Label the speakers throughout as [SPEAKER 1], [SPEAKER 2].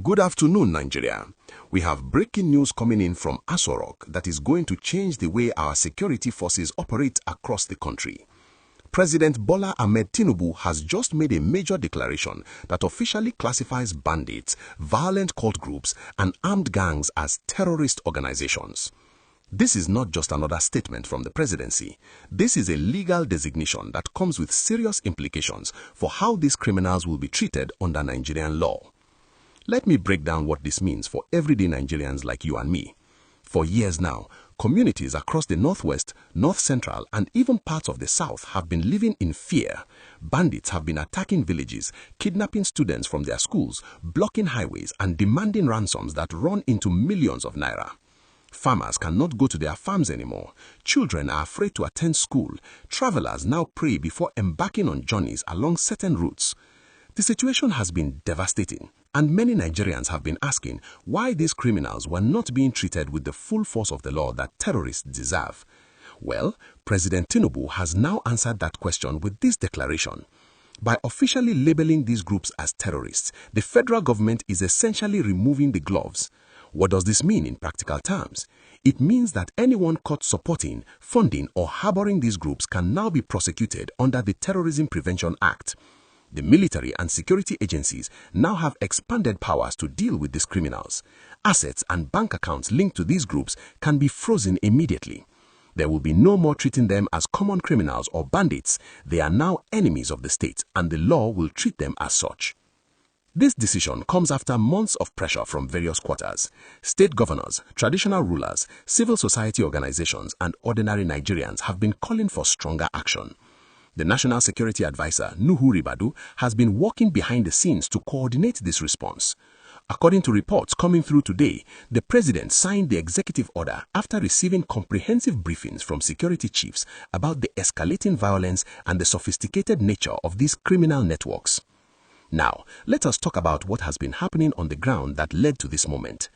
[SPEAKER 1] Good afternoon, Nigeria. We have breaking news coming in from Aso Rock that is going to change the way our security forces operate across the country. President Bola Ahmed Tinubu has just made a major declaration that officially classifies bandits, violent cult groups, and armed gangs as terrorist organizations. This is not just another statement from the presidency. This is a legal designation that comes with serious implications for how these criminals will be treated under Nigerian law. Let me break down what this means for everyday Nigerians like you and me. For years now, communities across the Northwest, North Central, and even parts of the South have been living in fear. Bandits have been attacking villages, kidnapping students from their schools, blocking highways, and demanding ransoms that run into millions of naira. Farmers cannot go to their farms anymore. Children are afraid to attend school. Travelers now pray before embarking on journeys along certain routes. The situation has been devastating, and many Nigerians have been asking why these criminals were not being treated with the full force of the law that terrorists deserve. Well, President Tinubu has now answered that question with this declaration. By officially labeling these groups as terrorists, the federal government is essentially removing the gloves. What does this mean in practical terms? It means that anyone caught supporting, funding, or harboring these groups can now be prosecuted under the Terrorism Prevention Act. The military and security agencies now have expanded powers to deal with these criminals. Assets and bank accounts linked to these groups can be frozen immediately. There will be no more treating them as common criminals or bandits. They are now enemies of the state, and the law will treat them as such. This decision comes after months of pressure from various quarters. State governors, traditional rulers, civil society organizations, and ordinary Nigerians have been calling for stronger action. The National Security Advisor, Nuhu Ribadu, has been working behind the scenes to coordinate this response. According to reports coming through today, the president signed the executive order after receiving comprehensive briefings from security chiefs about the escalating violence and the sophisticated nature of these criminal networks. Now, let us talk about what has been happening on the ground that led to this moment.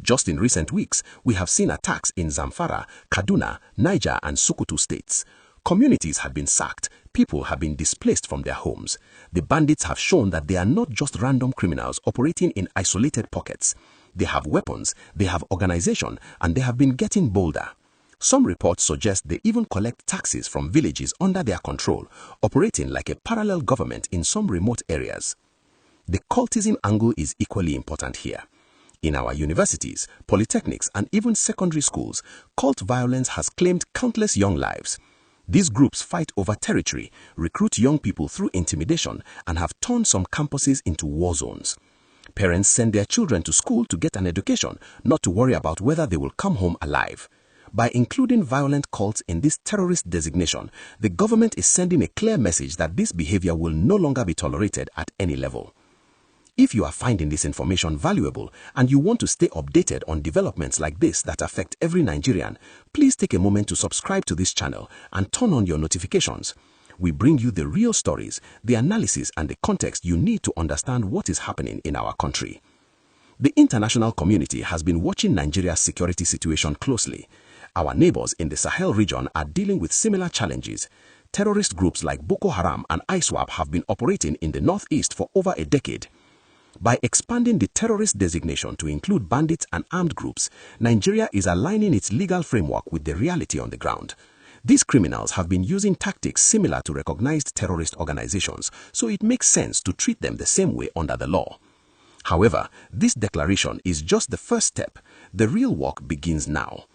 [SPEAKER 1] Just in recent weeks, we have seen attacks in Zamfara, Kaduna, Niger, and Sokoto states. Communities have been sacked, people have been displaced from their homes. The bandits have shown that they are not just random criminals operating in isolated pockets. They have weapons, they have organization, and they have been getting bolder. Some reports suggest they even collect taxes from villages under their control, operating like a parallel government in some remote areas. The cultism angle is equally important here. In our universities, polytechnics, and even secondary schools, cult violence has claimed countless young lives. These groups fight over territory, recruit young people through intimidation, and have turned some campuses into war zones. Parents send their children to school to get an education, not to worry about whether they will come home alive. By including violent cults in this terrorist designation, the government is sending a clear message that this behavior will no longer be tolerated at any level. If you are finding this information valuable and you want to stay updated on developments like this that affect every Nigerian, please take a moment to subscribe to this channel and turn on your notifications. We bring you the real stories, the analysis, and the context you need to understand what is happening in our country. The international community has been watching Nigeria's security situation closely. Our neighbors in the Sahel region are dealing with similar challenges. Terrorist groups like Boko Haram and ISWAP have been operating in the northeast for over a decade. By expanding the terrorist designation to include bandits and armed groups, Nigeria is aligning its legal framework with the reality on the ground. These criminals have been using tactics similar to recognized terrorist organizations, so it makes sense to treat them the same way under the law. However, this declaration is just the first step. The real work begins now.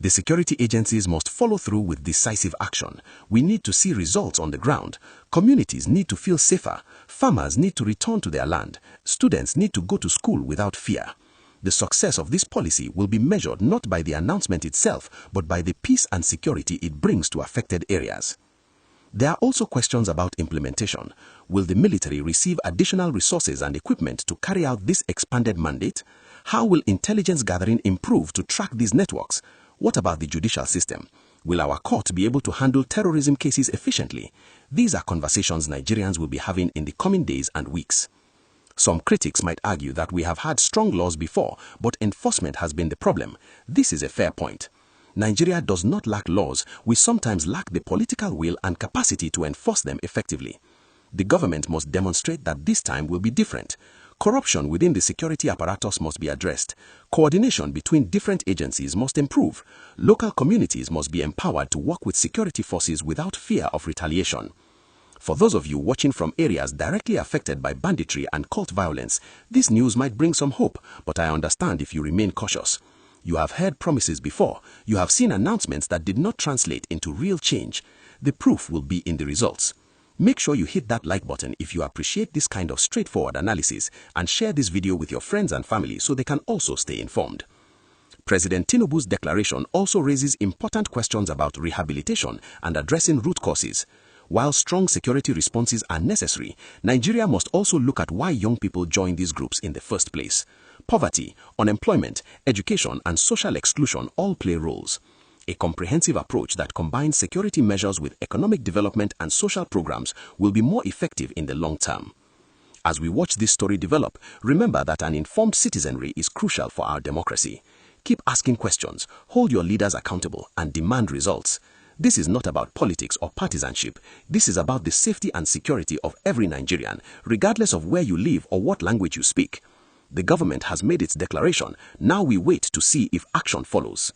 [SPEAKER 1] The security agencies must follow through with decisive action. We need to see results on the ground. Communities need to feel safer. Farmers need to return to their land. Students need to go to school without fear. The success of this policy will be measured not by the announcement itself, but by the peace and security it brings to affected areas. There are also questions about implementation. Will the military receive additional resources and equipment to carry out this expanded mandate? How will intelligence gathering improve to track these networks? What about the judicial system? Will our court be able to handle terrorism cases efficiently? These are conversations Nigerians will be having in the coming days and weeks. Some critics might argue that we have had strong laws before, but enforcement has been the problem. This is a fair point. Nigeria does not lack laws. We sometimes lack the political will and capacity to enforce them effectively. The government must demonstrate that this time will be different. Corruption within the security apparatus must be addressed. Coordination between different agencies must improve. Local communities must be empowered to work with security forces without fear of retaliation. For those of you watching from areas directly affected by banditry and cult violence, this news might bring some hope, but I understand if you remain cautious. You have heard promises before. You have seen announcements that did not translate into real change. The proof will be in the results. Make sure you hit that like button if you appreciate this kind of straightforward analysis, and share this video with your friends and family so they can also stay informed. President Tinubu's declaration also raises important questions about rehabilitation and addressing root causes. While strong security responses are necessary, Nigeria must also look at why young people join these groups in the first place. Poverty, unemployment, education, and social exclusion all play roles. A comprehensive approach that combines security measures with economic development and social programs will be more effective in the long term. As we watch this story develop, remember that an informed citizenry is crucial for our democracy. Keep asking questions, hold your leaders accountable, and demand results. This is not about politics or partisanship. This is about the safety and security of every Nigerian, regardless of where you live or what language you speak. The government has made its declaration. Now we wait to see if action follows.